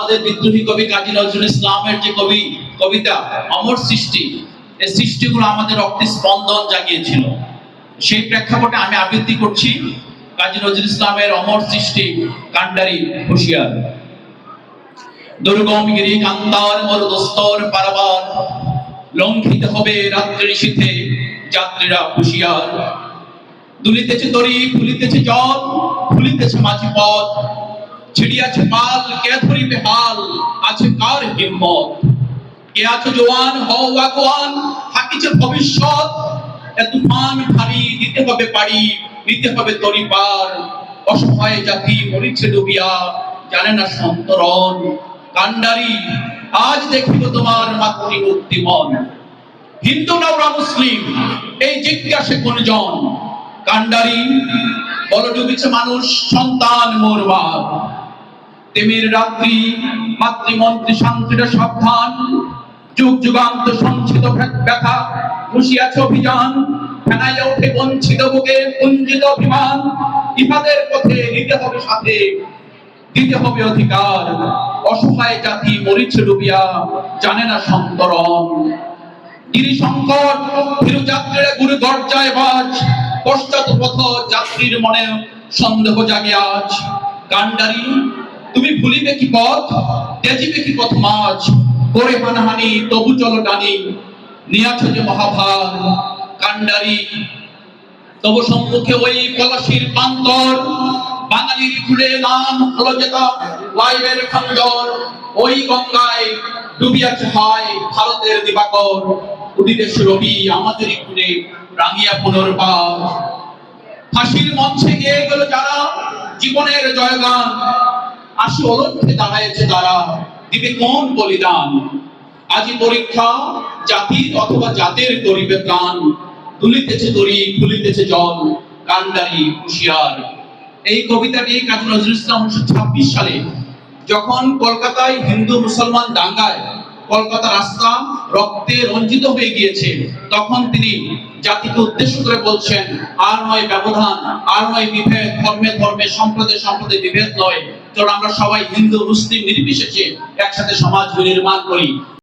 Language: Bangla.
আমাদের বিদ্রোহী কবি কাজী নজরুল ইসলামের যে কবিতা অমর সৃষ্টি, এই সৃষ্টিগুলো আমাদের রক্তে স্পন্দন জাগিয়েছিল। সেই প্রেক্ষাপটে আমি আবৃত্তি করছি কাজী নজরুল ইসলামের অমর সৃষ্টি কান্ডারি হুঁশিয়ার। দুর্গম গিরি কান্তার মরুদস্তর পারাবার, লঙ্ঘিত হবে রাত্রি নিশীথে যাত্রীরা হুঁশিয়ার। দুলিতেছে তরি ফুলিতেছে জল, ফুলিতেছে মাঝি পথ, ছিড়িয়াছে পাল কে ধরিবে হাল, আছে কার হিম্মত। কে আছো জওয়ান হও আগুয়ান, থাকিছে ভবিষ্যৎ। এ তুফান ভারী দিতে হবে পাড়ি, নিতে হবে তরি পার। অসহায় জাতি মরিছে ডুবিয়া, জানে না সন্তরণ। কান্ডারি আজ দেখিব তোমার মাতৃমূর্তি মন। হিন্দু না ওরা মুসলিম, এই জিজ্ঞাসে কোনজন? কান্ডারি বল ডুবেছে মানুষ সন্তান মরবার। তেমির রাত্রি মাতৃমন্ত্রী শান্তিটা সাবধান, যুগ যুগান্ত সঞ্চিত ব্যথা বসিয়াছে অভিযান। ফেনাইলে ওঠে বঞ্চিত বুকে পুঞ্জিত অভিমান। ইহাদের পথে নিতে হবে সাথে, দিতে হবে অধিকার। অসহায় জাতি মরিছে ডুবিয়া, জানে না সন্তরণ। গিরি সংকট ভীরু যাত্রীরা গুরু গর্জায় বাজ, পশ্চাৎ পথ যাত্রীর মনে সন্দেহ জাগে আজ। কান্ডারি তুমি ভুলিবে কি পথ, তেজিবে কি পথ মাঝ। করে হানাহানি তবু চলো ডানি, নিয়াছ যে মহাভার। কান্ডারি তবু সম্মুখে ওই পলাশির প্রান্তর, বাঙালির খুলে নাম হলো যেতা লাইবের খঞ্জর। ওই গঙ্গায় ডুবিয়াছে হয় ভারতের দিবাকর, উদিতেছে রবি আমাদেরই খুলে রাঙিয়া পুনর্বার। ফাঁসির মঞ্চে গিয়ে গেল যারা জীবনের জয়গান, আসি অলক্ষ্যে দাঁড়াইছে তারা, দিবে কোন বলিদান। আজি পরীক্ষা জাতির অথবা জাতের করিবে প্রাণ। তুলিতেছে তরি ফুলিতেছে জল, কান্ডারি হুঁশিয়ার। এই কবিতাটি কাজী নজরুল ইসলাম 1926 সালে যখন কলকাতায় হিন্দু মুসলমান দাঙ্গায় কলকাতা রাস্তা রক্তে রঞ্জিত হয়ে গিয়েছে, তখন তিনি জাতিকে উদ্দেশ্য করে বলছেন, আর নয় ব্যবধান, আর নয় বিভেদ, ধর্মে ধর্মে সম্প্রদায়ে সম্প্রদায়ে বিভেদ নয়, চলো আমরা সবাই হিন্দু মুসলিম নির্বিশেষে একসাথে সমাজ নির্মাণ করি।